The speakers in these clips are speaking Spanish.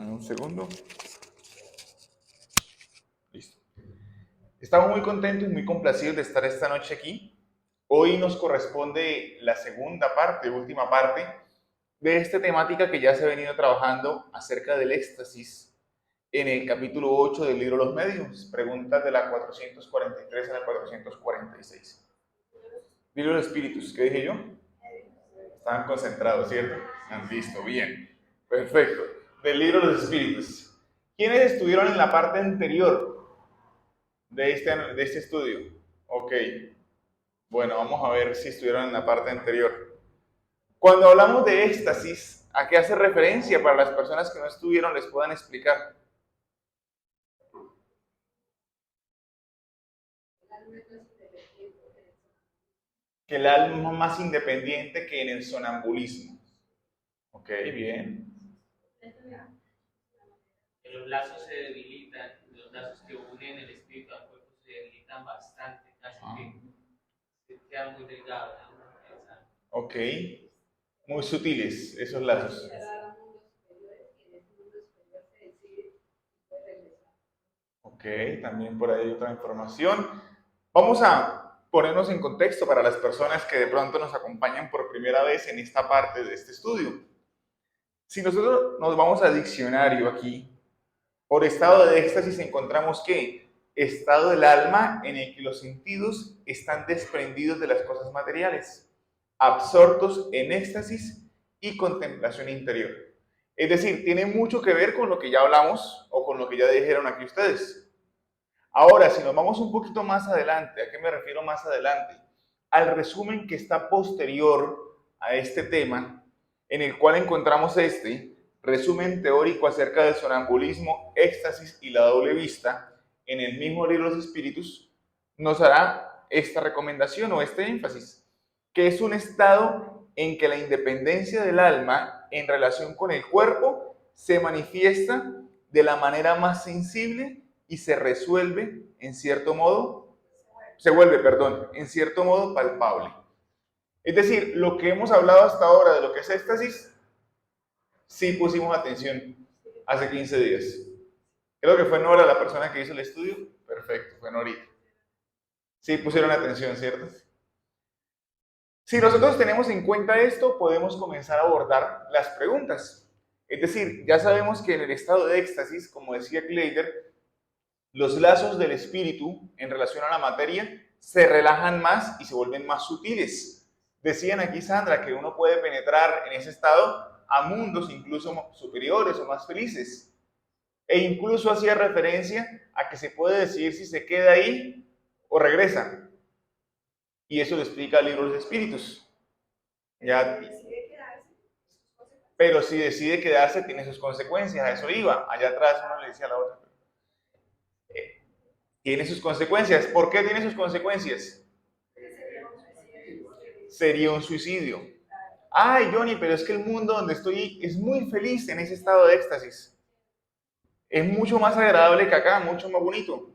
Un segundo. Listo. Estamos muy contentos y muy complacidos de estar esta noche aquí. Hoy nos corresponde la segunda parte, última parte, de esta temática que ya se ha venido trabajando acerca del éxtasis en el capítulo 8 del libro Los Medios, preguntas de la 443 a la 446. Libro de los Espíritus, ¿qué dije yo? Estaban concentrados, ¿cierto? Han visto, bien. Perfecto. Del libro de los Espíritus. ¿Quiénes estuvieron en la parte anterior de este estudio? Ok. Bueno, vamos a ver si estuvieron en la parte anterior. Cuando hablamos de éxtasis, ¿a qué hace referencia para las personas que no estuvieron les puedan explicar? Que el alma es más independiente que en el sonambulismo. Ok, bien. Los lazos se debilitan, los lazos que unen el espíritu al cuerpo se debilitan bastante, casi que se quedan muy delgados. Ok, muy sutiles esos lazos. Ok, también por ahí hay otra información. Vamos a ponernos en contexto para las personas que de pronto nos acompañan por primera vez en esta parte de este estudio. Si nosotros nos vamos a diccionario aquí, por estado de éxtasis encontramos que estado del alma en el que los sentidos están desprendidos de las cosas materiales, absortos en éxtasis y contemplación interior. Es decir, tiene mucho que ver con lo que ya hablamos o con lo que ya dijeron aquí ustedes. Ahora, si nos vamos un poquito más adelante, ¿a qué me refiero más adelante? Al resumen que está posterior a este tema, en el cual encontramos este resumen teórico acerca del sonambulismo, éxtasis y la doble vista, en el mismo libro de los Espíritus, nos hará esta recomendación o este énfasis, que es un estado en que la independencia del alma en relación con el cuerpo se manifiesta de la manera más sensible y se resuelve en cierto modo, en cierto modo palpable. Es decir, lo que hemos hablado hasta ahora de lo que es éxtasis, sí pusimos atención hace 15 días. Creo que fue Nora la persona que hizo el estudio. Perfecto, fue Norita. Sí pusieron atención, ¿cierto? Si nosotros tenemos en cuenta esto, podemos comenzar a abordar las preguntas. Es decir, ya sabemos que en el estado de éxtasis, como decía Kleider, los lazos del espíritu en relación a la materia se relajan más y se vuelven más sutiles. Decían aquí, Sandra, que uno puede penetrar en ese estado a mundos incluso superiores o más felices. E incluso hacía referencia a que se puede decidir si se queda ahí o regresa. Y eso lo explica el libro de los espíritus. Ya, pero si decide quedarse, tiene sus consecuencias. A eso iba. Allá atrás uno le decía a la otra. Tiene sus consecuencias. ¿Por qué tiene sus consecuencias? Sería un suicidio. Ay, Johnny, pero es que el mundo donde estoy es muy feliz en ese estado de éxtasis. Es mucho más agradable que acá, mucho más bonito.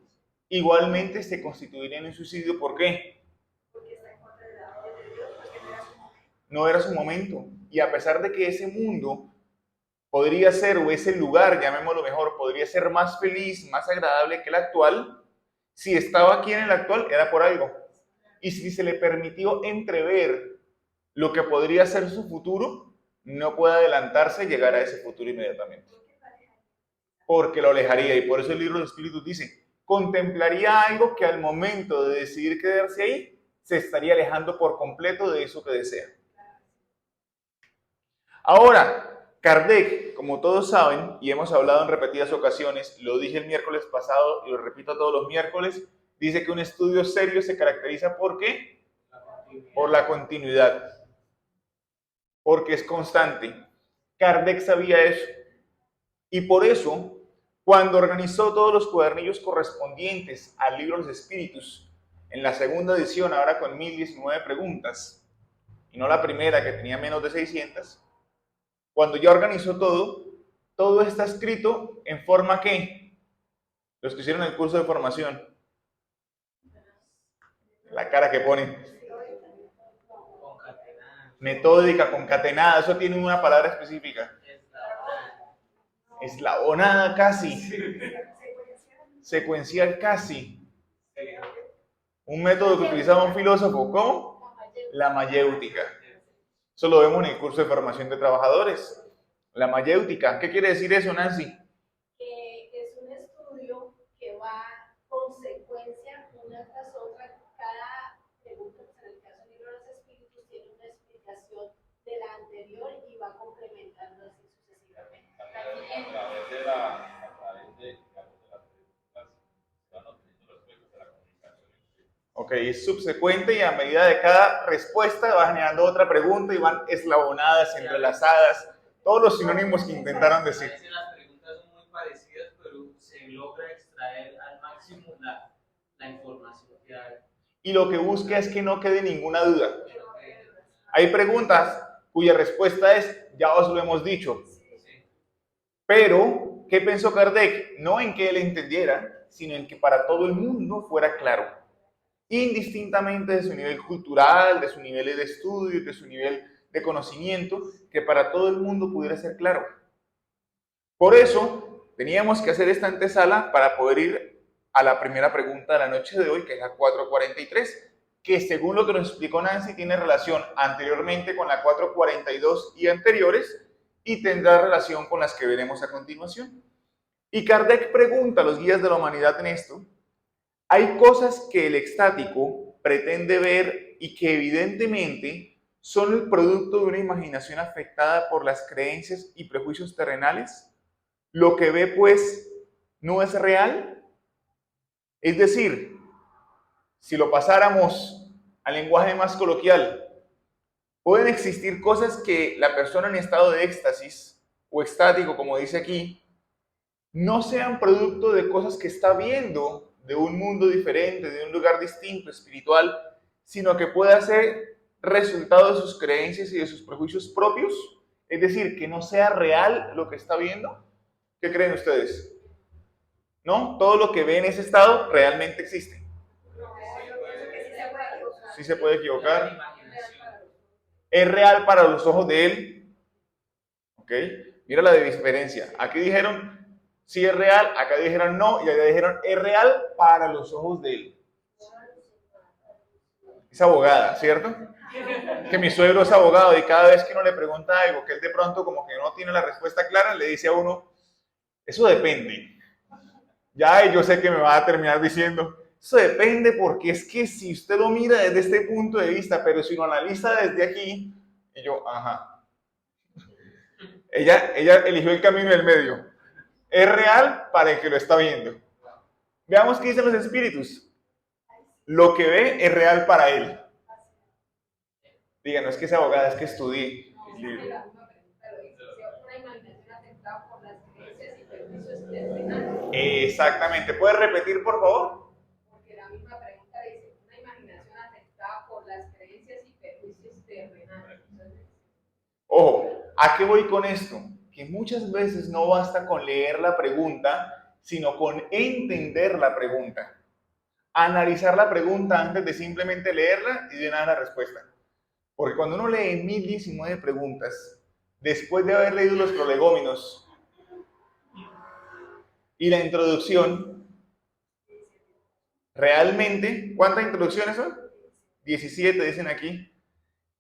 Igualmente se constituiría en un suicidio. ¿Por qué? No era su momento. Y a pesar de que ese mundo podría ser, o ese lugar, llamémoslo mejor, podría ser más feliz, más agradable que el actual, si estaba aquí en el actual era por algo. Y si se le permitió entrever lo que podría ser su futuro, no puede adelantarse y llegar a ese futuro inmediatamente. Porque lo alejaría. Y por eso el libro de los Espíritus dice, contemplaría algo que al momento de decidir quedarse ahí, se estaría alejando por completo de eso que desea. Ahora, Kardec, como todos saben, y hemos hablado en repetidas ocasiones, lo dije el miércoles pasado y lo repito todos los miércoles, dice que un estudio serio se caracteriza ¿por qué? Por la continuidad. Porque es constante. Kardec sabía eso. Y por eso, cuando organizó todos los cuadernillos correspondientes al libro de los espíritus, en la segunda edición, ahora con 1019 preguntas, y no la primera que tenía menos de 600, cuando ya organizó todo está escrito en forma que los que hicieron el curso de formación, la cara que ponen, metódica, concatenada, eso tiene una palabra específica. Eslabonada casi. Secuencial casi. Un método que utilizaba un filósofo, ¿cómo? La mayéutica. Eso lo vemos en el curso de formación de trabajadores. La mayéutica. ¿Qué quiere decir eso, Nancy? Que es un estudio que va con secuencia una tras otra. Cada pregunta, en el caso del libro de los espíritus, tiene una explicación de la anterior y va complementando así sucesivamente. A través de digamos, de las preguntas, se van obteniendo respuestas de la comunicación. Ok, es subsecuente y a medida de cada respuesta va generando otra pregunta y van eslabonadas, entrelazadas, todos los sinónimos que intentaron decir. A veces las preguntas son muy parecidas, pero se logra extraer al máximo la información que hay. Y lo que busca es que no quede ninguna duda. Hay preguntas cuya respuesta es, ya os lo hemos dicho. Pero, ¿qué pensó Kardec? No en que él entendiera, sino en que para todo el mundo fuera claro. Indistintamente de su nivel cultural, de su nivel de estudio, de su nivel de conocimiento, que para todo el mundo pudiera ser claro. Por eso, teníamos que hacer esta antesala para poder ir a la primera pregunta de la noche de hoy, que es la 443, que según lo que nos explicó Nancy, tiene relación anteriormente con la 442 y anteriores, y tendrá relación con las que veremos a continuación. Y Kardec pregunta a los guías de la humanidad en esto, hay cosas que el extático pretende ver y que evidentemente son el producto de una imaginación afectada por las creencias y prejuicios terrenales. Lo que ve, pues, no es real. Es decir, si lo pasáramos al lenguaje más coloquial, pueden existir cosas que la persona en estado de éxtasis o extático, como dice aquí, no sean producto de cosas que está viendo de un mundo diferente, de un lugar distinto, espiritual, sino que pueda ser resultado de sus creencias y de sus prejuicios propios, es decir, que no sea real lo que está viendo. ¿Qué creen ustedes? ¿No? Todo lo que ve en ese estado realmente existe. Sí se puede equivocar. Es real para los ojos de él. ¿Ok? Mira la diferencia. Aquí dijeron sí es real, acá dijeron no, y allá dijeron es real para los ojos de él. Es abogada, ¿cierto? Que mi suegro es abogado y cada vez que uno le pregunta algo que él de pronto como que no tiene la respuesta clara, le dice a uno, eso depende. Ya yo sé que me va a terminar diciendo, eso depende porque es que si usted lo mira desde este punto de vista, pero si lo analiza desde aquí, y yo, ajá. Ella eligió el camino del medio. Es real para el que lo está viendo. Veamos qué dicen los espíritus. Lo que ve es real para él. Diga, no es que sea abogada, es que estudié. Exactamente. ¿Puedes repetir, por favor? Porque la misma pregunta dice, una imaginación afectada por las creencias y prejuicios terrenales. Ojo, ¿a qué voy con esto? Que muchas veces no basta con leer la pregunta, sino con entender la pregunta. Analizar la pregunta antes de simplemente leerla y llenar la respuesta. Porque cuando uno lee 1019 preguntas, después de haber leído los prolegómenos y la introducción, realmente, ¿cuántas introducciones son? 17 dicen aquí.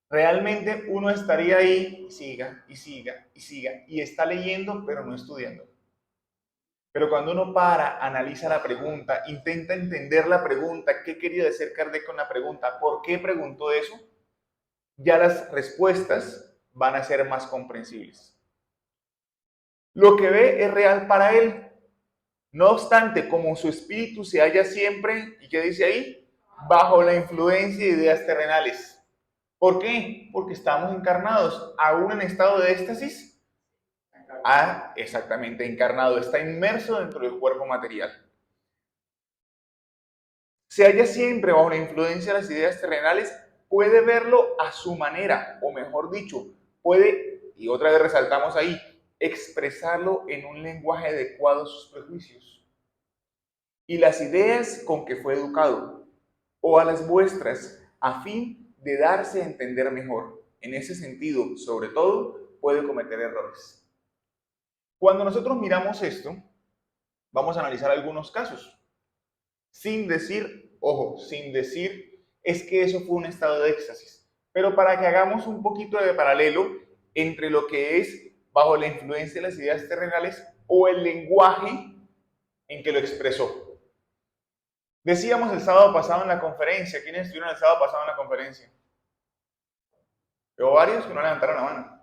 Realmente uno estaría ahí, siga, y siga, y siga, y está leyendo, pero no estudiando. Pero cuando uno para, analiza la pregunta, intenta entender la pregunta, qué quería decir Kardec con la pregunta, por qué preguntó eso, ya las respuestas van a ser más comprensibles. Lo que ve es real para él. No obstante, como su espíritu se halla siempre, ¿y qué dice ahí? Bajo la influencia de ideas terrenales. ¿Por qué? Porque estamos encarnados, aún en estado de éxtasis. Exactamente, encarnado, está inmerso dentro del cuerpo material. Se halla siempre bajo la influencia de las ideas terrenales, puede verlo a su manera, o mejor dicho, puede, y otra vez resaltamos ahí, expresarlo en un lenguaje adecuado a sus prejuicios y las ideas con que fue educado, o a las vuestras, a fin de darse a entender mejor. En ese sentido, sobre todo, puede cometer errores. Cuando nosotros miramos esto, vamos a analizar algunos casos, sin decir, ojo, sin decir es que eso fue un estado de éxtasis, pero para que hagamos un poquito de paralelo entre lo que es bajo la influencia de las ideas terrenales o el lenguaje en que lo expresó. Decíamos el sábado pasado en la conferencia, ¿quiénes estuvieron el sábado pasado en la conferencia? Veo varios que no levantaron la mano.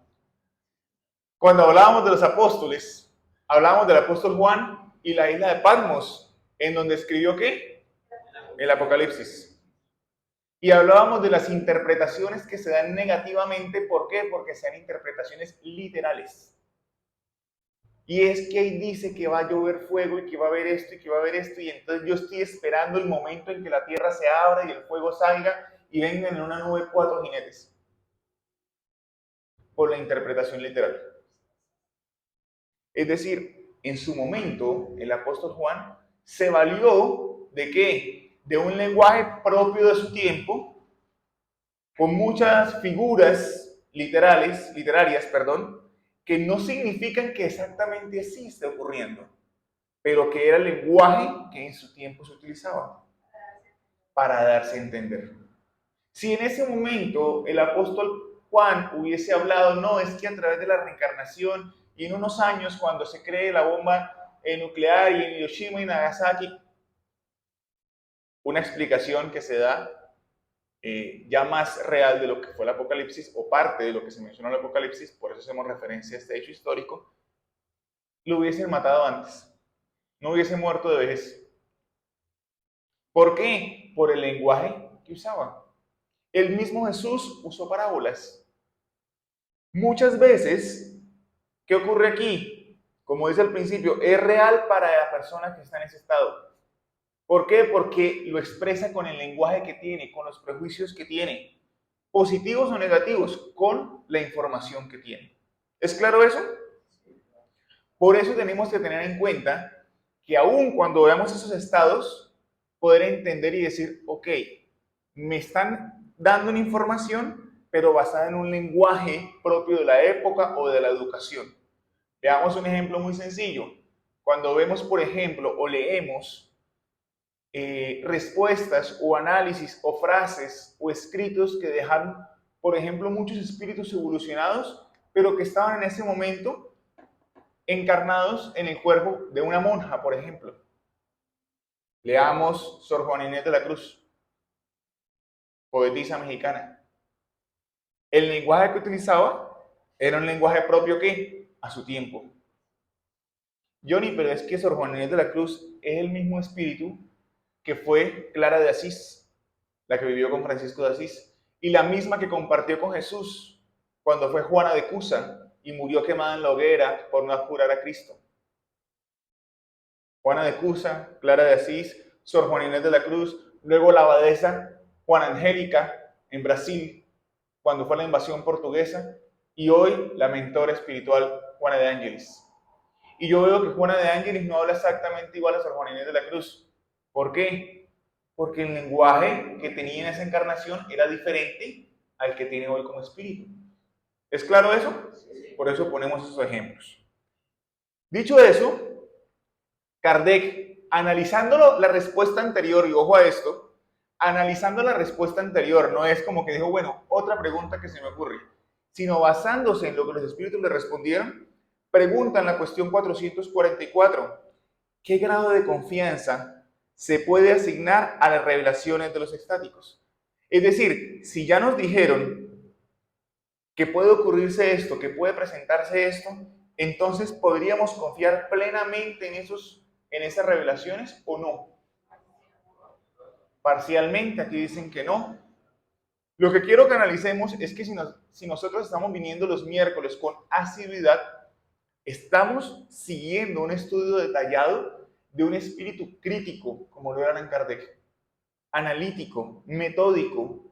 Cuando hablábamos de los apóstoles, hablábamos del apóstol Juan y la isla de Patmos, en donde escribió ¿qué? El Apocalipsis. Y hablábamos de las interpretaciones que se dan negativamente. ¿Por qué? Porque sean interpretaciones literales. Y es que ahí dice que va a llover fuego y que va a haber esto y que va a haber esto. Y entonces yo estoy esperando el momento en que la tierra se abra y el fuego salga y vengan en una nube 4 jinetes. Por la interpretación literal. Es decir, en su momento el apóstol Juan se valió ¿de qué? De un lenguaje propio de su tiempo, con muchas figuras literarias, que no significan que exactamente así esté ocurriendo, pero que era el lenguaje que en su tiempo se utilizaba para darse a entender. Si en ese momento el apóstol Juan hubiese hablado, no, es que a través de la reencarnación y en unos años cuando se cree la bomba nuclear y en Hiroshima y Nagasaki, una explicación que se da ya más real de lo que fue el Apocalipsis, o parte de lo que se menciona en el Apocalipsis, por eso hacemos referencia a este hecho histórico, lo hubiesen matado antes, no hubiese muerto de vejez. ¿Por qué? Por el lenguaje que usaba. El mismo Jesús usó parábolas. Muchas veces, ¿qué ocurre aquí? Como dice al principio, es real para la persona que está en ese estado. ¿Por qué? Porque lo expresa con el lenguaje que tiene, con los prejuicios que tiene, positivos o negativos, con la información que tiene. ¿Es claro eso? Por eso tenemos que tener en cuenta que aun cuando veamos esos estados, poder entender y decir, ok, me están dando una información, pero basada en un lenguaje propio de la época o de la educación. Veamos un ejemplo muy sencillo. Cuando vemos, por ejemplo, o leemos respuestas o análisis o frases o escritos que dejaron, por ejemplo, muchos espíritus evolucionados, pero que estaban en ese momento encarnados en el cuerpo de una monja, por ejemplo. Leamos Sor Juana Inés de la Cruz, poetisa mexicana. El lenguaje que utilizaba era un lenguaje propio que a su tiempo. Johnny, pero es que Sor Juana Inés de la Cruz es el mismo espíritu que fue Clara de Asís, la que vivió con Francisco de Asís, y la misma que compartió con Jesús cuando fue Juana de Cusa y murió quemada en la hoguera por no jurar a Cristo. Juana de Cusa, Clara de Asís, Sor Juana Inés de la Cruz, luego la abadesa Juana Angélica en Brasil, cuando fue la invasión portuguesa, y hoy la mentora espiritual Juana de Ángeles. Y yo veo que Juana de Ángeles no habla exactamente igual a Sor Juana Inés de la Cruz. ¿Por qué? Porque el lenguaje que tenía en esa encarnación era diferente al que tiene hoy como espíritu. ¿Es claro eso? Por eso ponemos esos ejemplos. Dicho eso, Kardec, analizando la respuesta anterior, y ojo a esto, analizando la respuesta anterior, no es como que dijo, bueno, otra pregunta que se me ocurre, sino basándose en lo que los espíritus le respondieron, pregunta en la cuestión 444, ¿qué grado de confianza se puede asignar a las revelaciones de los extáticos? Es decir, si ya nos dijeron que puede ocurrirse esto, que puede presentarse esto, entonces podríamos confiar plenamente en esas revelaciones o no. Parcialmente, aquí dicen que no. Lo que quiero que analicemos es que si nosotros estamos viniendo los miércoles con asiduidad, estamos siguiendo un estudio detallado de un espíritu crítico, como lo era Allan Kardec, analítico, metódico,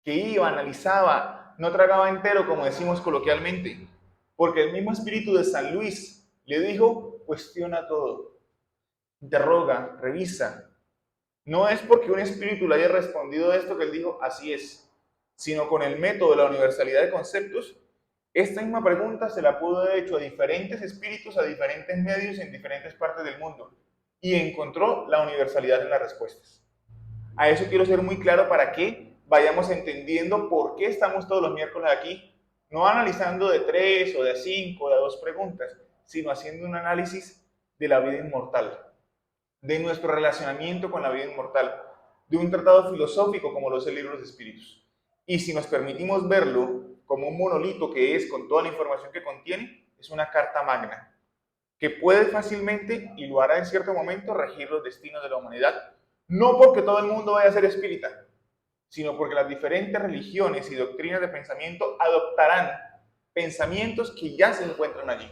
que iba, analizaba, no tragaba entero, como decimos coloquialmente, porque el mismo espíritu de San Luis le dijo, cuestiona todo, interroga, revisa. No es porque un espíritu le haya respondido esto que él dijo, así es, sino con el método de la universalidad de conceptos, Esta misma pregunta se la pudo haber hecho a diferentes espíritus, a diferentes medios en diferentes partes del mundo y encontró la universalidad en las respuestas. A eso quiero ser muy claro para que vayamos entendiendo por qué estamos todos los miércoles aquí, no analizando de 3 o de 5 o de 2 preguntas, sino haciendo un análisis de la vida inmortal, de nuestro relacionamiento con la vida inmortal, de un tratado filosófico como lo es el libro de los espíritus. Y si nos permitimos verlo como un monolito que es, con toda la información que contiene, es una carta magna, que puede fácilmente, y lo hará en cierto momento, regir los destinos de la humanidad, no porque todo el mundo vaya a ser espírita, sino porque las diferentes religiones y doctrinas de pensamiento adoptarán pensamientos que ya se encuentran allí,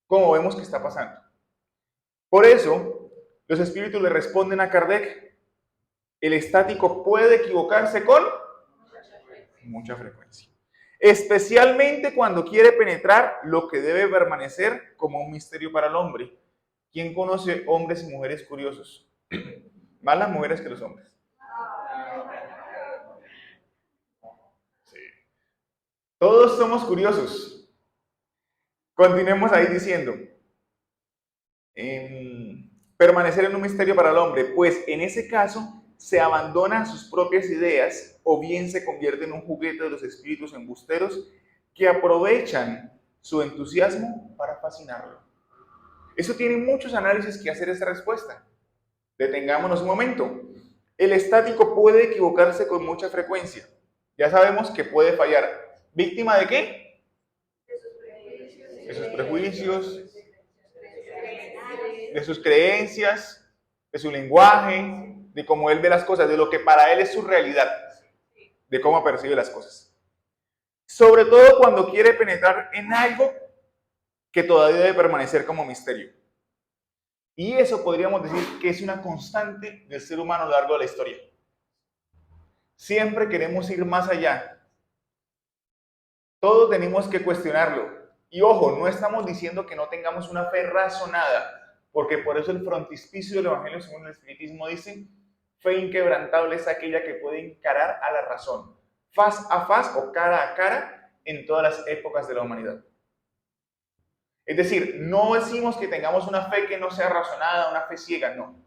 como vemos que está pasando. Por eso, los espíritus le responden a Kardec: el estático puede equivocarse con mucha frecuencia, especialmente cuando quiere penetrar lo que debe permanecer como un misterio para el hombre. ¿Quién conoce hombres y mujeres curiosos? Más las mujeres que los hombres. Sí. Todos somos curiosos. Continuemos ahí diciendo, permanecer en un misterio para el hombre, pues en ese caso se abandona a sus propias ideas o bien se convierte en un juguete de los espíritus embusteros que aprovechan su entusiasmo para fascinarlo. Eso tiene muchos análisis que hacer esta respuesta. Detengámonos un momento. El estático puede equivocarse con mucha frecuencia. Ya sabemos que puede fallar. ¿Víctima de qué? De sus prejuicios, de sus creencias, de su lenguaje, de cómo él ve las cosas, de lo que para él es su realidad, de cómo percibe las cosas. Sobre todo cuando quiere penetrar en algo que todavía debe permanecer como misterio. Y eso podríamos decir que es una constante del ser humano a lo largo de la historia. Siempre queremos ir más allá. Todos tenemos que cuestionarlo. Y ojo, no estamos diciendo que no tengamos una fe razonada, porque por eso el frontispicio del Evangelio según el Espiritismo dice: fe inquebrantable es aquella que puede encarar a la razón, faz a faz o cara a cara, en todas las épocas de la humanidad. Es decir, no decimos que tengamos una fe que no sea razonada, una fe ciega, no.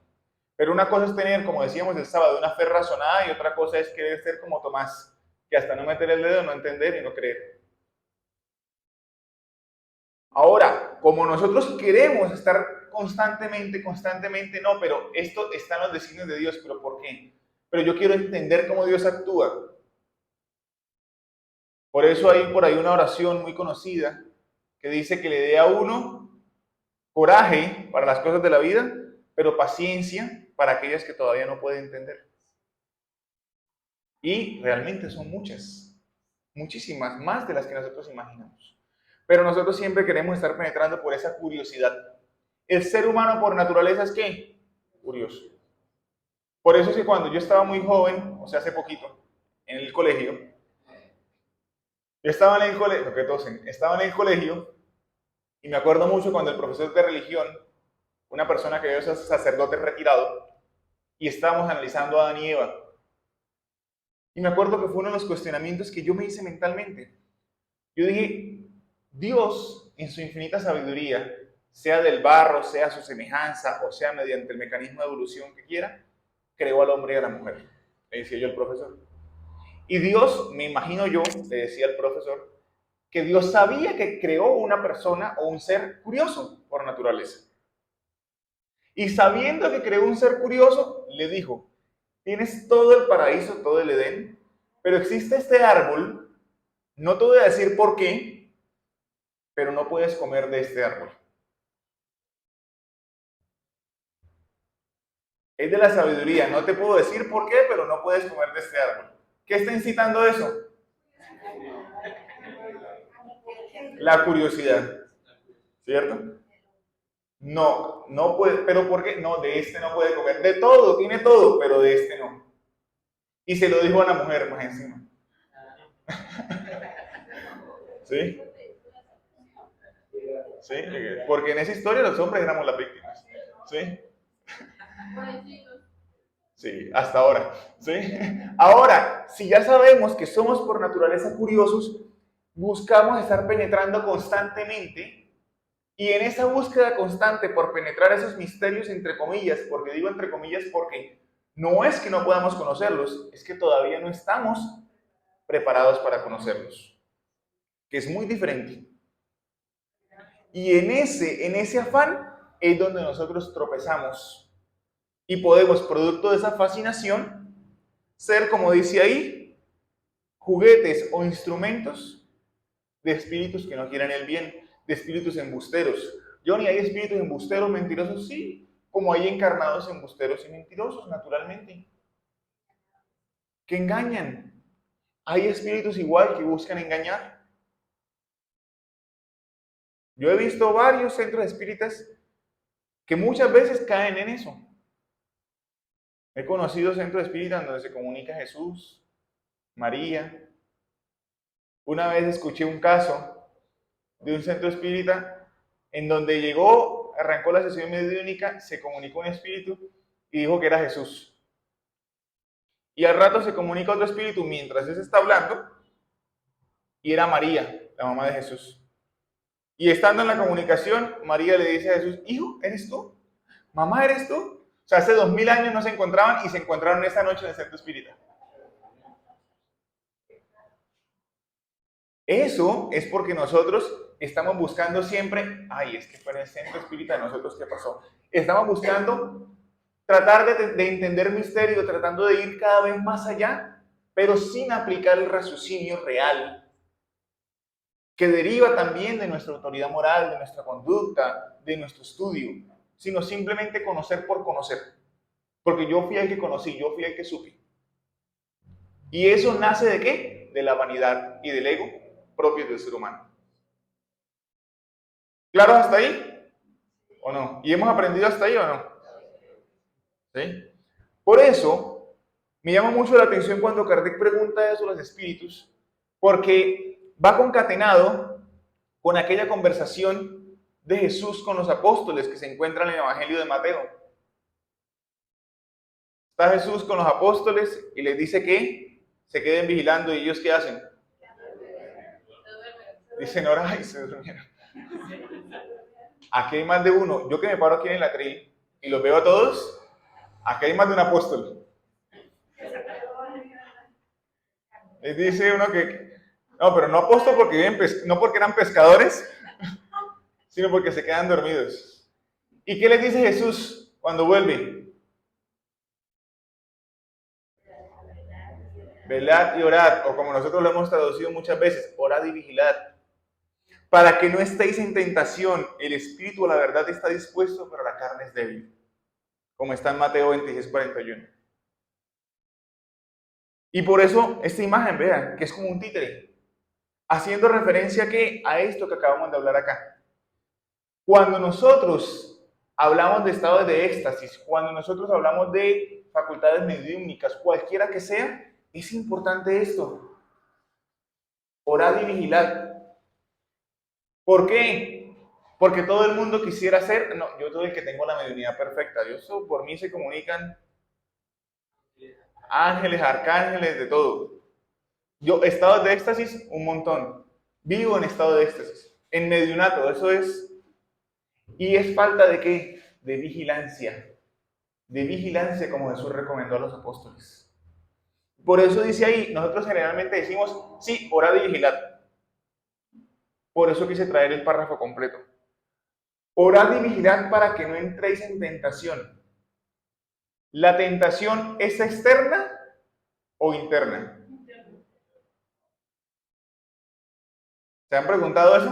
Pero una cosa es tener, como decíamos el sábado, una fe razonada, y otra cosa es querer ser como Tomás, que hasta no meter el dedo, no entender y no creer. Ahora, como nosotros queremos estar constantemente, no, pero esto está en los designios de Dios, ¿pero por qué? Pero yo quiero entender cómo Dios actúa. Por eso hay por ahí una oración muy conocida que dice que le dé a uno coraje para las cosas de la vida, pero paciencia para aquellas que todavía no puede entender. Y realmente son muchas, muchísimas, más de las que nosotros imaginamos. Pero nosotros siempre queremos estar penetrando por esa curiosidad. El ser humano por naturaleza es ¿qué? Curioso. Por eso es que cuando yo estaba muy joven, o sea, hace poquito, en el colegio, yo estaba en el colegio, y me acuerdo mucho cuando el profesor de religión, una persona que es sacerdote retirado, y estábamos analizando a Adán y Eva. Y me acuerdo que fue uno de los cuestionamientos que yo me hice mentalmente. Yo dije, Dios, en su infinita sabiduría, sea del barro, sea a su semejanza, o sea mediante el mecanismo de evolución que quiera, creó al hombre y a la mujer, le decía yo al profesor. Y Dios, me imagino yo, le decía al profesor, que Dios sabía que creó una persona o un ser curioso por naturaleza. Y sabiendo que creó un ser curioso, le dijo, tienes todo el paraíso, todo el Edén, pero existe este árbol, no te voy a decir por qué, pero no puedes comer de este árbol. Es de la sabiduría, no te puedo decir por qué, pero no puedes comer de este árbol. ¿Qué está incitando eso? La curiosidad, ¿cierto? No puede, pero ¿por qué? No, de este no puede comer. De todo, tiene todo, pero de este no. Y se lo dijo a la mujer más encima. ¿Sí? ¿Sí? Porque en esa historia los hombres éramos las víctimas. ¿Sí? Sí, hasta ahora. ¿Sí? Ahora, si ya sabemos que somos por naturaleza curiosos, buscamos estar penetrando constantemente, y en esa búsqueda constante por penetrar esos misterios, entre comillas, porque digo entre comillas porque no es que no podamos conocerlos, es que todavía no estamos preparados para conocerlos, que es muy diferente. Y en ese afán es donde nosotros tropezamos y podemos, producto de esa fascinación, ser, como dice ahí, juguetes o instrumentos de espíritus que no quieren el bien, de espíritus embusteros. Johnny, ¿hay espíritus embusteros, mentirosos? Sí, como hay encarnados embusteros y mentirosos, naturalmente, que engañan. Hay espíritus igual que buscan engañar. Yo he visto varios centros espíritas que muchas veces caen en eso. He conocido centros espíritas donde se comunica Jesús, María. Una vez escuché un caso de un centro espírita en donde llegó, arrancó la sesión mediúnica, se comunicó un espíritu y dijo que era Jesús. Y al rato se comunica otro espíritu mientras ese está hablando y era María, la mamá de Jesús. Y estando en la comunicación, María le dice a Jesús, hijo, ¿eres tú? Mamá, ¿eres tú? O sea, hace 2000 años no se encontraban y se encontraron esta noche en el centro espírita. Eso es porque nosotros estamos buscando siempre, ay, es que fue en el centro espírita de nosotros, ¿qué pasó? Estamos buscando tratar de entender misterio, tratando de ir cada vez más allá, pero sin aplicar el raciocinio real, que deriva también de nuestra autoridad moral, de nuestra conducta, de nuestro estudio, sino simplemente conocer por conocer. Porque yo fui el que conocí, yo fui el que supe. ¿Y eso nace de qué? De la vanidad y del ego propios del ser humano. ¿Claro hasta ahí? ¿O no? ¿Y hemos aprendido hasta ahí o no? ¿Sí? Por eso, me llama mucho la atención cuando Kardec pregunta eso a los espíritus, porque va concatenado con aquella conversación de Jesús con los apóstoles que se encuentra en el Evangelio de Mateo. Está Jesús con los apóstoles y les dice que se queden vigilando, y ellos ¿qué hacen? Dicen, ahora, ay, se durmieron. Aquí hay más de uno. Yo que me paro aquí en el atril y los veo a todos, aquí hay más de un apóstol. Les dice uno que, no, pero no apóstol porque viven no porque eran pescadores, sino porque se quedan dormidos. ¿Y qué les dice Jesús cuando vuelve? Velad y orad, o como nosotros lo hemos traducido muchas veces, orad y vigilad, para que no estéis en tentación. El espíritu a la verdad está dispuesto, pero la carne es débil, como está en Mateo 26:41. Y por eso esta imagen, vean, que es como un títere, haciendo referencia a esto que acabamos de hablar acá. Cuando nosotros hablamos de estados de éxtasis, cuando nosotros hablamos de facultades mediúmnicas, cualquiera que sea, es importante esto. Orad y vigilad. ¿Por qué? Porque todo el mundo quisiera ser, no, yo soy el que tengo la mediunidad perfecta. Por mí se comunican ángeles, arcángeles, de todo. Yo, estados de éxtasis, un montón. Vivo en estado de éxtasis. En mediunato, eso es. Y es falta de ¿qué? De vigilancia. De vigilancia, como Jesús recomendó a los apóstoles. Por eso dice ahí, nosotros generalmente decimos, sí, orad y vigilad. Por eso quise traer el párrafo completo. Orad y vigilad para que no entréis en tentación. ¿La tentación es externa o interna? ¿Se han preguntado eso?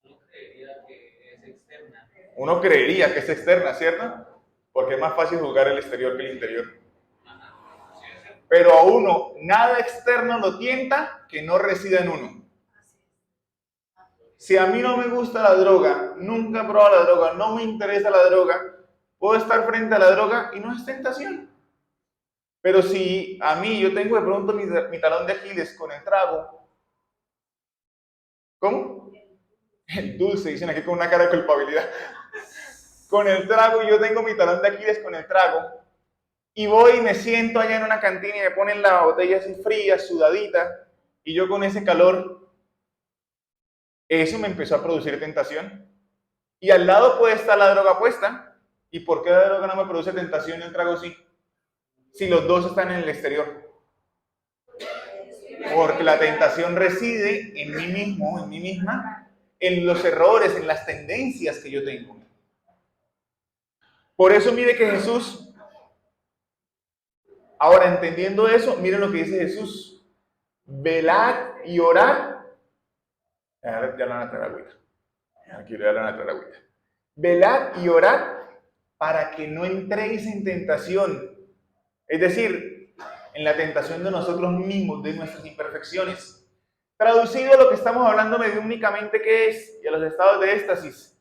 Uno creería que es externa. Uno creería que es externa, ¿cierto? Porque es más fácil juzgar el exterior que el interior. Pero a uno nada externo lo tienta que no resida en uno. Si a mí no me gusta la droga, nunca he probado la droga, no me interesa la droga, puedo estar frente a la droga y no es tentación. Pero si a mí yo tengo de pronto mi talón de Aquiles con el trago, ¿cómo? El dulce, dicen aquí con una cara de culpabilidad. Con el trago, yo tengo mi talón de Aquiles con el trago, y voy y me siento allá en una cantina y me ponen la botella así fría, sudadita, y yo con ese calor, eso me empezó a producir tentación. Y al lado puede estar la droga puesta. ¿Y por qué la droga no me produce tentación y el trago sí? Si los dos están en el exterior. Porque la tentación reside en mí mismo, en mí misma, en los errores, en las tendencias que yo tengo. Por eso mire que Jesús, ahora entendiendo eso, miren lo que dice Jesús. Velad y orad. Ya le van a traer agüita. Aquí le van a traer agüita. Velad y orad para que no entréis en tentación. Es decir, en la tentación de nosotros mismos, de nuestras imperfecciones. Traducido a lo que estamos hablando mediúmnicamente, ¿qué es? Y a los estados de éxtasis.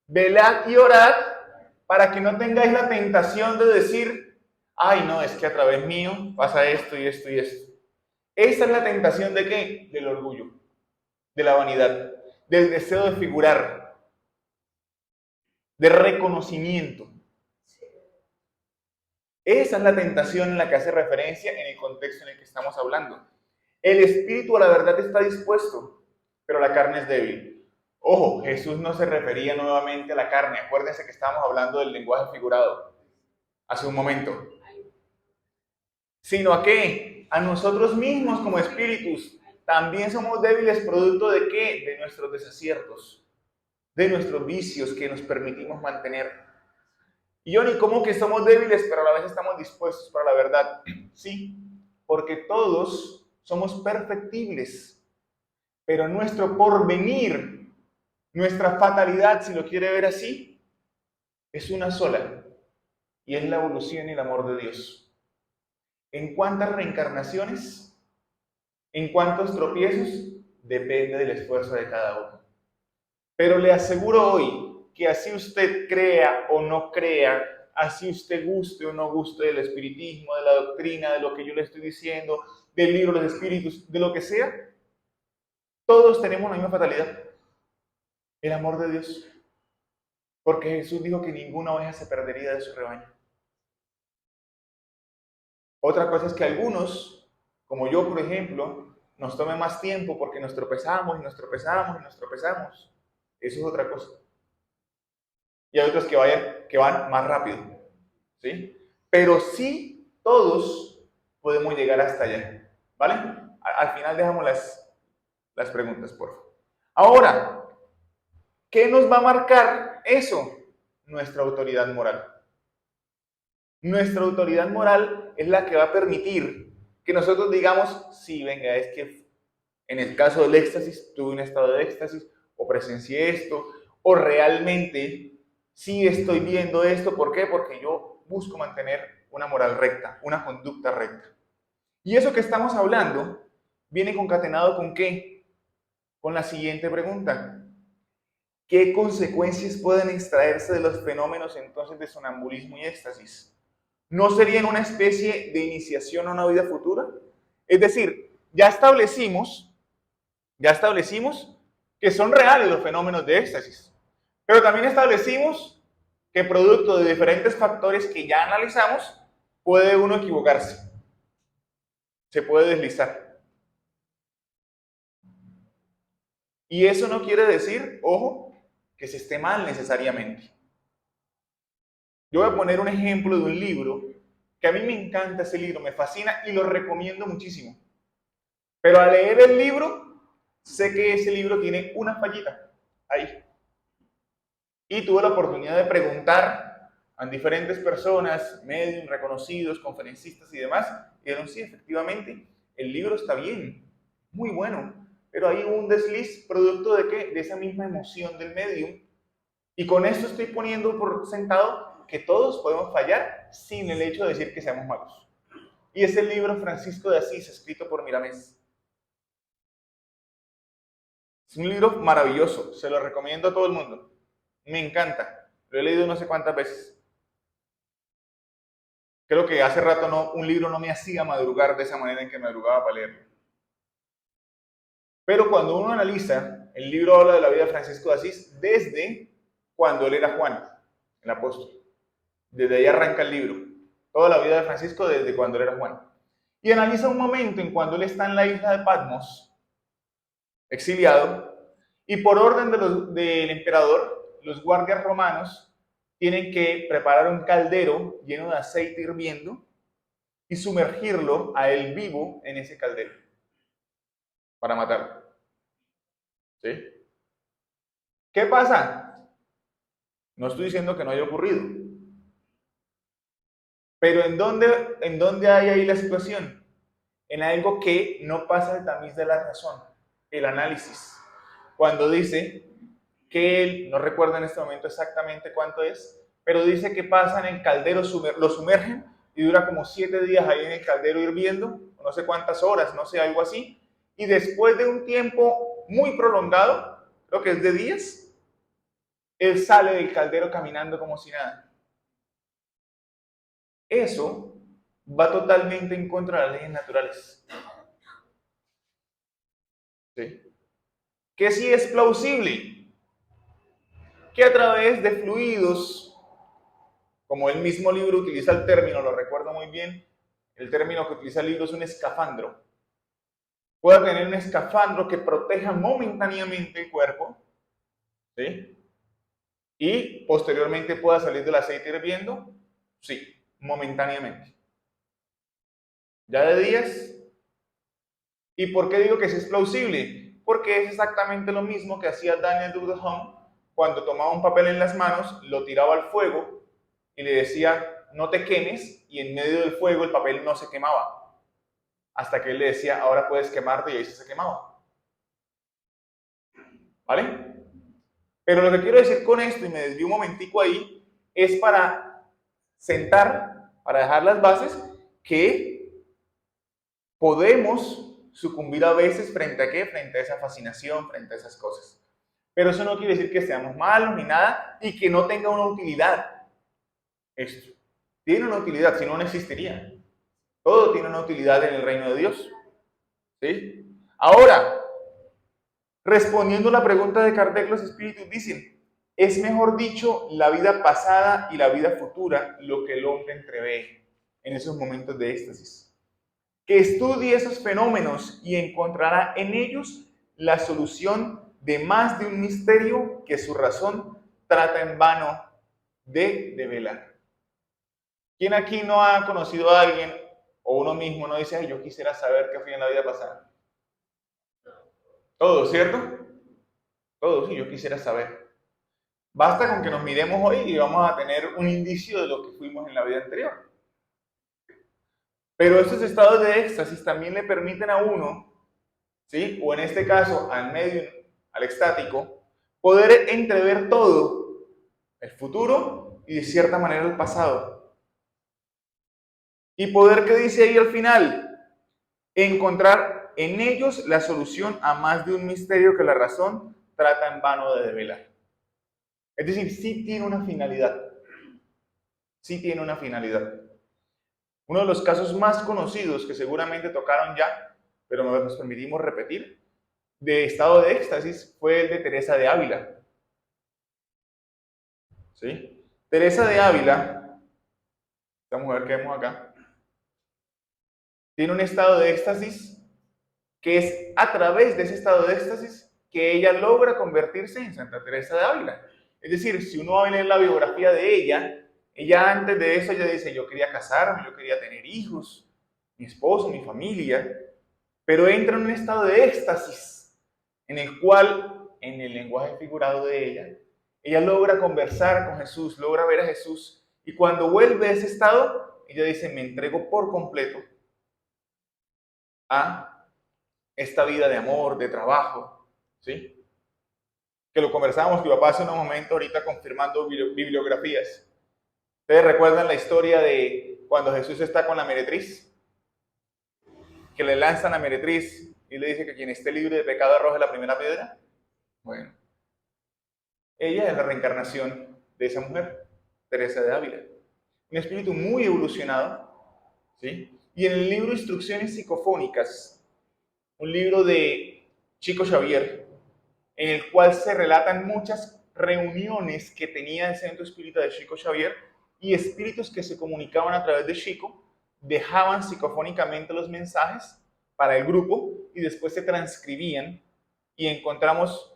Velad y orad para que no tengáis la tentación de decir, ay no, es que a través mío pasa esto y esto y esto. Esa es la tentación ¿de qué? Del orgullo, de la vanidad, del deseo de figurar, de reconocimiento. Esa es la tentación en la que hace referencia en el contexto en el que estamos hablando. El espíritu a la verdad está dispuesto, pero la carne es débil. Ojo, Jesús no se refería nuevamente a la carne. Acuérdense que estábamos hablando del lenguaje figurado hace un momento. Sino a qué? A nosotros mismos como espíritus. También somos débiles producto de qué? De nuestros desaciertos, de nuestros vicios que nos permitimos mantener. Y yo ni como que somos débiles, pero a la vez estamos dispuestos para la verdad. Sí, porque todos somos perfectibles, pero nuestro porvenir, nuestra fatalidad, si lo quiere ver así, es una sola, y es la evolución y el amor de Dios. ¿En cuántas reencarnaciones? ¿En cuántos tropiezos? Depende del esfuerzo de cada uno. Pero le aseguro hoy que así usted crea o no crea, así usted guste o no guste del espiritismo, de la doctrina, de lo que yo le estoy diciendo, del libro de los espíritus, de lo que sea, todos tenemos la misma fatalidad, el amor de Dios. Porque Jesús dijo que ninguna oveja se perdería de su rebaño. Otra cosa es que algunos, como yo por ejemplo, nos tome más tiempo porque nos tropezamos y nos tropezamos y nos tropezamos. Eso es otra cosa. Y hay otros que van más rápido, ¿sí? Pero sí, todos podemos llegar hasta allá, ¿vale? Al final dejamos las preguntas, por favor. Ahora, ¿qué nos va a marcar eso? Nuestra autoridad moral. Nuestra autoridad moral es la que va a permitir que nosotros digamos, sí, venga, es que en el caso del éxtasis, tuve un estado de éxtasis, o presencié esto, o realmente sí estoy viendo esto. ¿Por qué? Porque yo busco mantener una moral recta, una conducta recta. Y eso que estamos hablando viene concatenado ¿con qué? Con la siguiente pregunta. ¿Qué consecuencias pueden extraerse de los fenómenos entonces de sonambulismo y éxtasis? ¿No serían una especie de iniciación a una vida futura? Es decir, ya establecimos que son reales los fenómenos de éxtasis, pero también establecimos que producto de diferentes factores que ya analizamos, puede uno equivocarse, se puede deslizar. Y eso no quiere decir, ojo, que se esté mal necesariamente. Yo voy a poner un ejemplo de un libro que a mí me encanta ese libro, me fascina y lo recomiendo muchísimo. Pero al leer el libro, sé que ese libro tiene una fallita ahí. Y tuve la oportunidad de preguntar a diferentes personas, medios reconocidos, conferencistas y demás, y dijeron, sí, efectivamente, el libro está bien, muy bueno, pero hay un desliz producto de ¿qué? De esa misma emoción del medium. Y con esto estoy poniendo por sentado que todos podemos fallar sin el hecho de decir que seamos malos. Y es el libro Francisco de Asís, escrito por Miramés. Es un libro maravilloso, se lo recomiendo a todo el mundo. Me encanta, lo he leído no sé cuántas veces. Creo que hace rato un libro no me hacía madrugar de esa manera en que madrugaba para leerlo. Pero cuando uno analiza, el libro habla de la vida de Francisco de Asís desde cuando él era Juan, el apóstol. Desde ahí arranca el libro. Toda la vida de Francisco desde cuando él era Juan. Y analiza un momento en cuando él está en la isla de Patmos, exiliado, y por orden del emperador, los guardias romanos tienen que preparar un caldero lleno de aceite hirviendo y sumergirlo a él vivo en ese caldero para matarlo. ¿Sí? ¿Qué pasa? No estoy diciendo que no haya ocurrido, pero ¿en dónde hay ahí la situación? En algo que no pasa el tamiz de la razón, el análisis. Cuando dice que él, no recuerdo en este momento exactamente cuánto es, pero dice que pasan en el caldero, lo sumergen y dura como 7 días ahí en el caldero hirviendo, no sé cuántas horas, no sé, algo así, y después de un tiempo muy prolongado, creo que es de días, él sale del caldero caminando como si nada. Eso va totalmente en contra de las leyes naturales. ¿Sí? Que sí es plausible que a través de fluidos, como el mismo libro utiliza el término, lo recuerdo muy bien, el término que utiliza el libro es un escafandro, pueda tener un escafandro que proteja momentáneamente el cuerpo, ¿sí? Y posteriormente pueda salir del aceite hirviendo, sí, momentáneamente. Ya de días. ¿Y por qué digo que sí es plausible? Porque es exactamente lo mismo que hacía Daniel Dudahome cuando tomaba un papel en las manos, lo tiraba al fuego y le decía, no te quemes, y en medio del fuego el papel no se quemaba. Hasta que él le decía, ahora puedes quemarte, y ahí se quemaba. ¿Vale? Pero lo que quiero decir con esto, y me desvío un momentico ahí, es para sentar, para dejar las bases, que podemos sucumbir a veces frente a qué, frente a esa fascinación, frente a esas cosas. Pero eso no quiere decir que seamos malos ni nada y que no tenga una utilidad. Esto tiene una utilidad, si no, no existiría. Todo tiene una utilidad en el reino de Dios. ¿Sí? Ahora, respondiendo a la pregunta de Kardec, los espíritus dicen, es mejor dicho la vida pasada y la vida futura lo que el hombre entrevé en esos momentos de éxtasis. Que estudie esos fenómenos y encontrará en ellos la solución de más de un misterio que su razón trata en vano de develar. ¿Quién aquí no ha conocido a alguien o uno mismo no dice, ay, yo quisiera saber qué fui en la vida pasada? Todos, ¿cierto? Todos, sí, yo quisiera saber. Basta con que nos miremos hoy y vamos a tener un indicio de lo que fuimos en la vida anterior. Pero esos estados de éxtasis también le permiten a uno, ¿sí? O en este caso al medio, al extático, poder entrever todo, el futuro y de cierta manera el pasado. Y poder, ¿qué dice ahí al final? Encontrar en ellos la solución a más de un misterio que la razón trata en vano de develar. Es decir, sí tiene una finalidad. Sí tiene una finalidad. Uno de los casos más conocidos que seguramente tocaron ya, pero nos permitimos repetir, de estado de éxtasis fue el de Teresa de Ávila. ¿Sí? Teresa de Ávila, esta mujer que vemos acá, tiene un estado de éxtasis que es a través de ese estado de éxtasis que ella logra convertirse en Santa Teresa de Ávila. Es decir, si uno va a leer la biografía de ella antes de eso, ella dice, yo quería casarme, yo quería tener hijos, mi esposo, mi familia, pero entra en un estado de éxtasis en el cual, en el lenguaje figurado de ella logra conversar con Jesús, logra ver a Jesús, y cuando vuelve a ese estado, ella dice, me entrego por completo a esta vida de amor, de trabajo, ¿sí? Que lo conversábamos, tu papá hace unos momentos ahorita confirmando bibliografías. ¿Ustedes recuerdan la historia de cuando Jesús está con la meretriz? Que le lanzan a la meretriz y le dice que quien esté libre de pecado arroje la primera piedra. Bueno, ella es la reencarnación de esa mujer, Teresa de Ávila. Un espíritu muy evolucionado, ¿sí? Y en el libro Instrucciones Psicofónicas, un libro de Chico Xavier, en el cual se relatan muchas reuniones que tenía el centro espírita de Chico Xavier y espíritus que se comunicaban a través de Chico, dejaban psicofónicamente los mensajes para el grupo y después se transcribían, y encontramos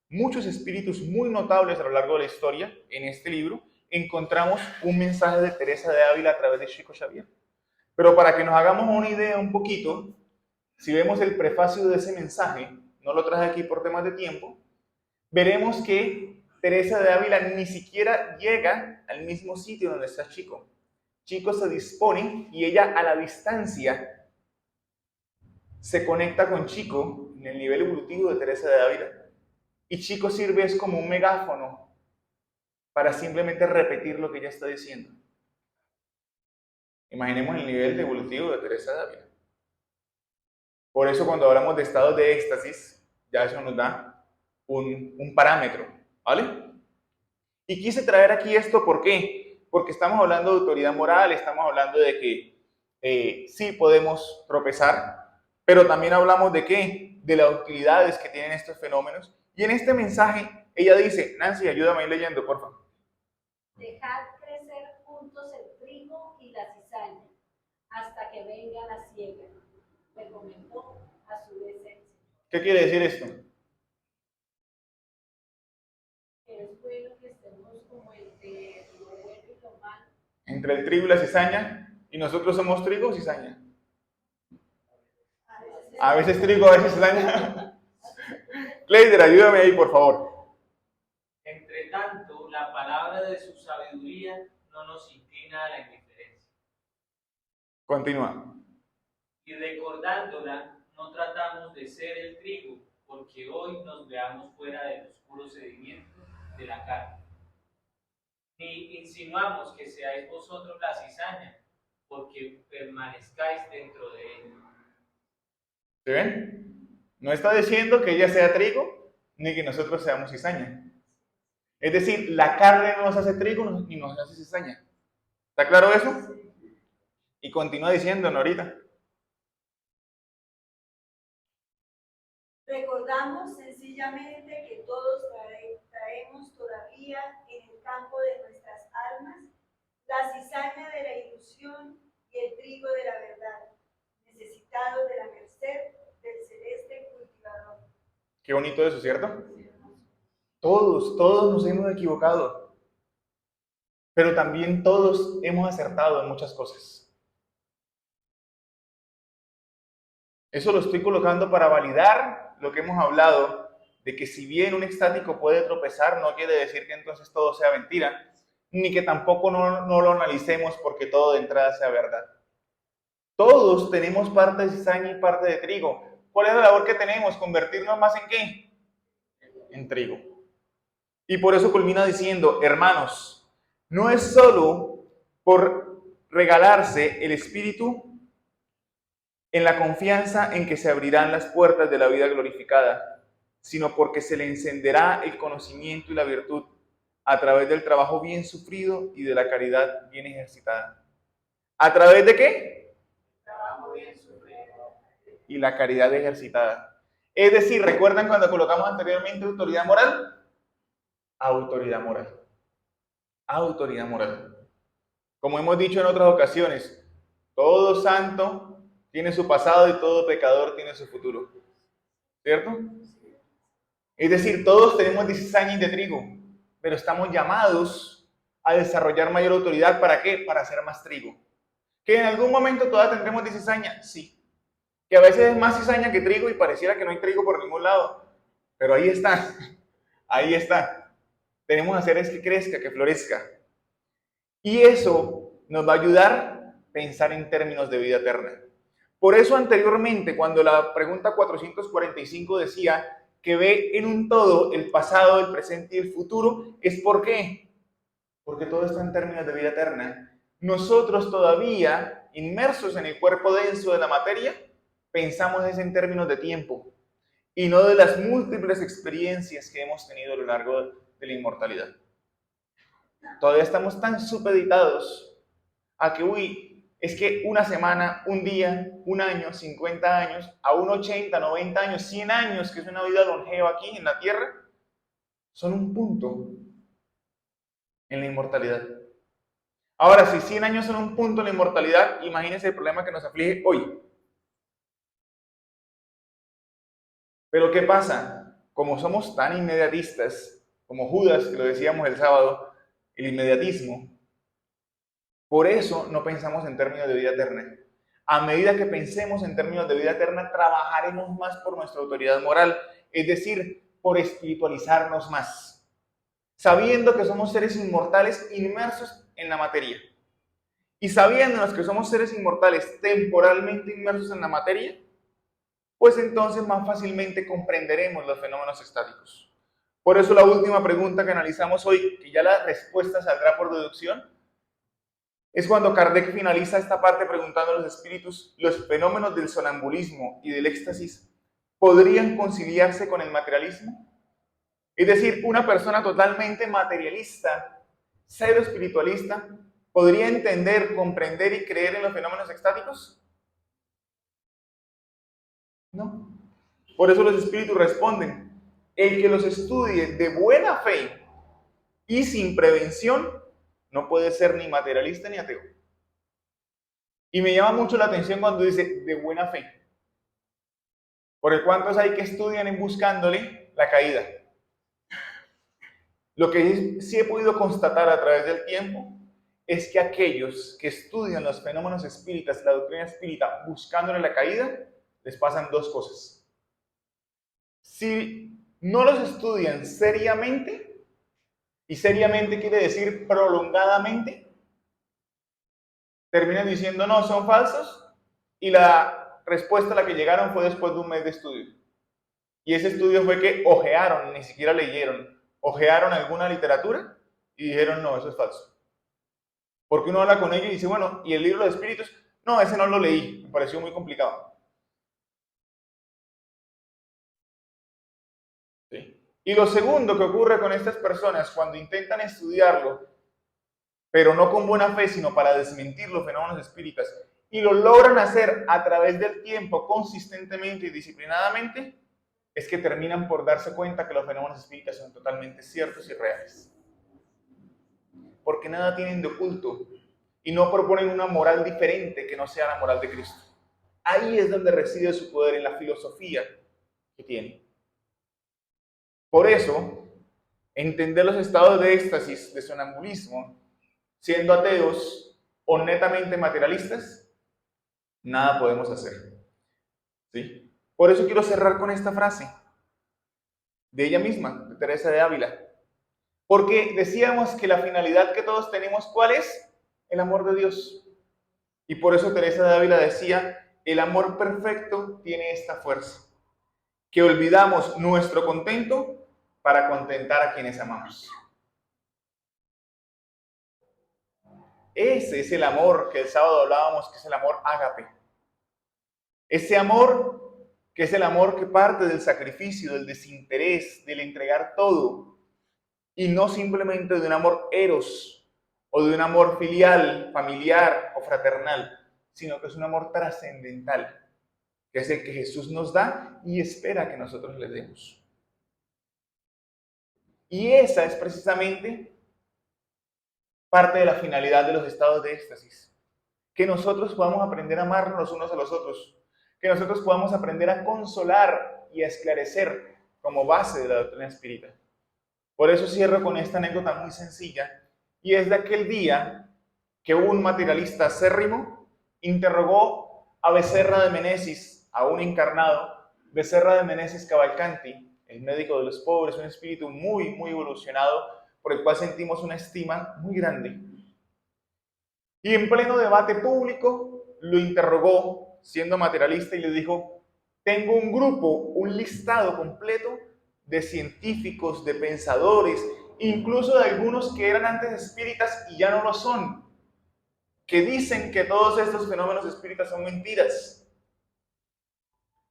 muchos espíritus muy notables a lo largo de la historia. En este libro encontramos un mensaje de Teresa de Ávila a través de Chico Xavier. Pero para que nos hagamos una idea un poquito, si vemos el prefacio de ese mensaje, no lo traje aquí por temas de tiempo, veremos que Teresa de Ávila ni siquiera llega al mismo sitio donde está Chico. Chico se dispone y ella a la distancia se conecta con Chico en el nivel evolutivo de Teresa de Ávila. Y Chico sirve es como un megáfono para simplemente repetir lo que ella está diciendo. Imaginemos el nivel evolutivo de Teresa de Ávila. Por eso cuando hablamos de estados de éxtasis, ya eso nos da un parámetro, ¿vale? Y quise traer aquí esto, ¿por qué? Porque estamos hablando de autoridad moral, estamos hablando de que sí podemos tropezar, pero también hablamos de qué, de las utilidades que tienen estos fenómenos. Y en este mensaje ella dice, Nancy, ayúdame a ir leyendo, por favor. Dejad crecer juntos el trigo y la cizaña, hasta que venga la siega, recomendó a su vez el Señor. ¿Qué quiere decir esto? Es bueno que estemos como entre lo bueno y lo malo. Entre el trigo y la cizaña, y nosotros somos trigo o cizaña. A veces trigo, a veces cizaña. Kleider, ayúdame ahí, por favor. Entre tanto, la palabra de su sabiduría no nos inclina a la indiferencia. Continúa. Y recordándola, no tratamos de ser el trigo, porque hoy nos veamos fuera del oscuro sedimiento de la carne. Ni insinuamos que seáis vosotros la cizaña, porque permanezcáis dentro de él. ¿Se ven? No está diciendo que ella sea trigo, ni que nosotros seamos cizaña. Es decir, la carne no nos hace trigo ni nos hace cizaña. ¿Está claro eso? Y continúa diciendo, Norita. Recordamos sencillamente que todos traemos todavía en el campo de nuestras almas la cizaña de la ilusión y el trigo de la verdad, necesitados de la merced del celeste cultivador. Qué bonito eso, ¿cierto? Todos nos hemos equivocado, pero también todos hemos acertado en muchas cosas. Eso lo estoy colocando para validar lo que hemos hablado, de que si bien un extático puede tropezar, no quiere decir que entonces todo sea mentira, ni que tampoco no lo analicemos porque todo de entrada sea verdad. Todos tenemos parte de cizaña y parte de trigo. ¿Cuál es la labor que tenemos? ¿Convertirnos más en qué? En trigo. Y por eso culmina diciendo, hermanos, no es solo por regalarse el Espíritu en la confianza en que se abrirán las puertas de la vida glorificada, sino porque se le encenderá el conocimiento y la virtud a través del trabajo bien sufrido y de la caridad bien ejercitada. ¿A través de qué? Trabajo bien sufrido. Y la caridad ejercitada. Es decir, ¿recuerdan cuando colocamos anteriormente autoridad moral? Autoridad moral. Autoridad moral. Como hemos dicho en otras ocasiones, todo santo tiene su pasado y todo pecador tiene su futuro. ¿Cierto? Es decir, todos tenemos cizaña de trigo, pero estamos llamados a desarrollar mayor autoridad. ¿Para qué? Para hacer más trigo. ¿Que en algún momento todas tendremos cizaña? Sí. Que a veces es más cizaña que trigo y pareciera que no hay trigo por ningún lado. Pero ahí está. Ahí está. Tenemos que hacer es que crezca, que florezca. Y eso nos va a ayudar a pensar en términos de vida eterna. Por eso anteriormente, cuando la pregunta 445 decía que ve en un todo el pasado, el presente y el futuro, ¿es por qué? Porque todo está en términos de vida eterna. Nosotros todavía, inmersos en el cuerpo denso de la materia, pensamos es en términos de tiempo y no de las múltiples experiencias que hemos tenido a lo largo de la inmortalidad. Todavía estamos tan supeditados a que, es que una semana, un día, un año, 50 años, a un 80, 90 años, 100 años, que es una vida longeva aquí en la tierra, son un punto en la inmortalidad. Ahora, si 100 años son un punto en la inmortalidad, imagínense el problema que nos aflige hoy. Pero ¿qué pasa? Como somos tan inmediatistas, como Judas, que lo decíamos el sábado, el inmediatismo, por eso no pensamos en términos de vida eterna. A medida que pensemos en términos de vida eterna, trabajaremos más por nuestra autoridad moral, es decir, por espiritualizarnos más, sabiendo que somos seres inmortales inmersos en la materia. Y sabiéndonos que somos seres inmortales temporalmente inmersos en la materia, pues entonces más fácilmente comprenderemos los fenómenos estáticos. Por eso la última pregunta que analizamos hoy, que ya la respuesta saldrá por deducción, es cuando Kardec finaliza esta parte preguntando a los espíritus, ¿los fenómenos del sonambulismo y del éxtasis podrían conciliarse con el materialismo? Es decir, una persona totalmente materialista, cero espiritualista, ¿podría entender, comprender y creer en los fenómenos extáticos? No. Por eso los espíritus responden, el que los estudie de buena fe y sin prevención no puede ser ni materialista ni ateo. Y me llama mucho la atención cuando dice de buena fe. Porque ¿cuántos hay que estudian en buscándole la caída? Lo que sí he podido constatar a través del tiempo es que aquellos que estudian los fenómenos espíritas, la doctrina espírita, buscándole la caída, les pasan dos cosas. Si no los estudian seriamente, y seriamente quiere decir prolongadamente, terminan diciendo no, son falsos, y la respuesta a la que llegaron fue después de un mes de estudio. Y ese estudio fue que ojearon, ni siquiera leyeron, ojearon alguna literatura y dijeron no, eso es falso. Porque uno habla con ellos y dice, bueno, ¿y el libro de espíritus? No, ese no lo leí, me pareció muy complicado. ¿Sí? Y lo segundo que ocurre con estas personas cuando intentan estudiarlo, pero no con buena fe, sino para desmentir los fenómenos espíritas, y lo logran hacer a través del tiempo, consistentemente y disciplinadamente, es que terminan por darse cuenta que los fenómenos espíritas son totalmente ciertos y reales. Porque nada tienen de oculto y no proponen una moral diferente que no sea la moral de Cristo. Ahí es donde reside su poder, en la filosofía que tiene. Por eso, entender los estados de éxtasis, de sonambulismo, siendo ateos o netamente materialistas, nada podemos hacer. ¿Sí? Por eso quiero cerrar con esta frase de ella misma, de Teresa de Ávila. Porque decíamos que la finalidad que todos tenemos, ¿cuál es? El amor de Dios. Y por eso Teresa de Ávila decía, el amor perfecto tiene esta fuerza, que olvidamos nuestro contento para contentar a quienes amamos. Ese es el amor que el sábado hablábamos, que es el amor ágape. Ese amor que es el amor que parte del sacrificio, del desinterés, del entregar todo, y no simplemente de un amor eros, o de un amor filial, familiar o fraternal, sino que es un amor trascendental, que es el que Jesús nos da y espera que nosotros le demos. Y esa es precisamente parte de la finalidad de los estados de éxtasis, que nosotros podamos aprender a amarnos los unos a los otros, que nosotros podamos aprender a consolar y a esclarecer como base de la doctrina espírita. Por eso cierro con esta anécdota muy sencilla, y es de aquel día que un materialista acérrimo interrogó a Becerra de Meneses, a un encarnado, Becerra de Meneses Cavalcanti, el médico de los pobres, un espíritu muy, muy evolucionado, por el cual sentimos una estima muy grande. Y en pleno debate público lo interrogó, siendo materialista, y le dijo, tengo un grupo, un listado completo de científicos, de pensadores, incluso de algunos que eran antes espíritas y ya no lo son, que dicen que todos estos fenómenos espíritas son mentiras,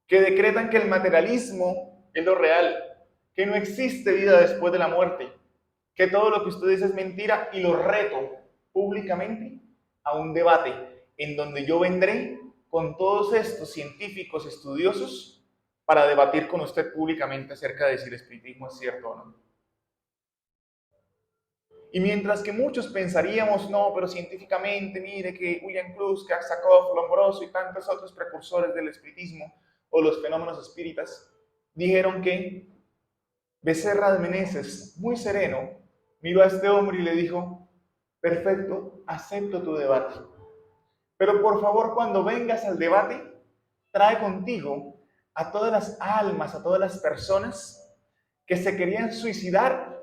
que decretan que el materialismo es lo real, que no existe vida después de la muerte, que todo lo que usted dice es mentira, y lo reto públicamente a un debate en donde yo vendré con todos estos científicos estudiosos para debatir con usted públicamente acerca de si el espiritismo es cierto o no. Y mientras que muchos pensaríamos, no, pero científicamente, mire que William Kluske, Aksakov, Lombroso y tantos otros precursores del espiritismo o los fenómenos espíritas, dijeron que Becerra de Meneses, muy sereno, miró a este hombre y le dijo, perfecto, acepto tu debate. Pero por favor, cuando vengas al debate, trae contigo a todas las almas, a todas las personas que se querían suicidar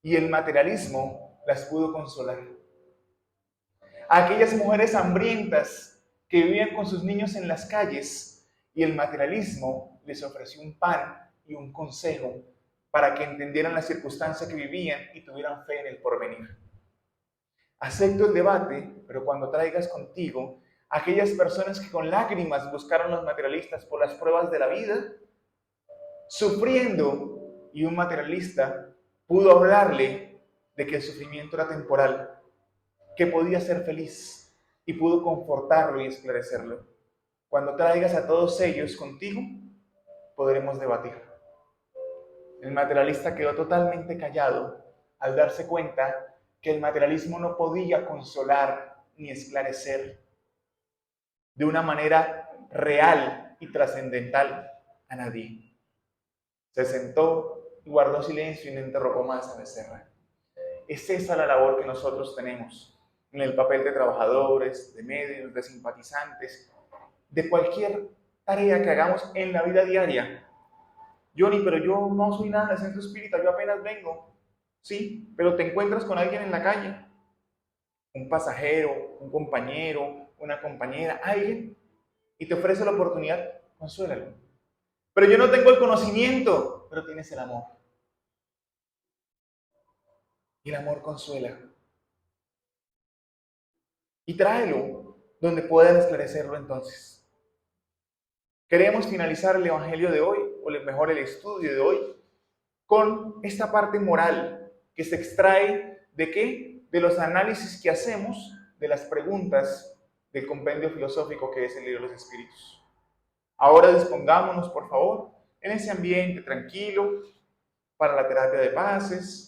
y el materialismo las pudo consolar. A aquellas mujeres hambrientas que vivían con sus niños en las calles y el materialismo les ofreció un pan y un consejo para que entendieran la circunstancia que vivían y tuvieran fe en el porvenir. Acepto el debate, pero cuando traigas contigo a aquellas personas que con lágrimas buscaron los materialistas por las pruebas de la vida, sufriendo, y un materialista pudo hablarle de que el sufrimiento era temporal, que podía ser feliz y pudo confortarlo y esclarecerlo. Cuando traigas a todos ellos contigo, podremos debatir. El materialista quedó totalmente callado al darse cuenta que el materialismo no podía consolar ni esclarecer de una manera real y trascendental a nadie. Se sentó y guardó silencio y no interrogó más a Becerra. Es esa la labor que nosotros tenemos en el papel de trabajadores, de medios, de simpatizantes, de cualquier tarea que hagamos en la vida diaria. Johnny, pero yo no soy nada del centro espírita, yo apenas vengo. Sí, pero te encuentras con alguien en la calle, un pasajero, un compañero, una compañera, alguien, y te ofrece la oportunidad, consuélalo. Pero yo no tengo el conocimiento, pero tienes el amor. Y el amor consuela. Y tráelo donde puedan esclarecerlo entonces. Queremos finalizar el Evangelio de hoy, o mejor el estudio de hoy, con esta parte moral que se extrae ¿de qué? De los análisis que hacemos de las preguntas del compendio filosófico que es el libro de los Espíritus. Ahora dispongámonos, por favor, en ese ambiente tranquilo para la terapia de paces,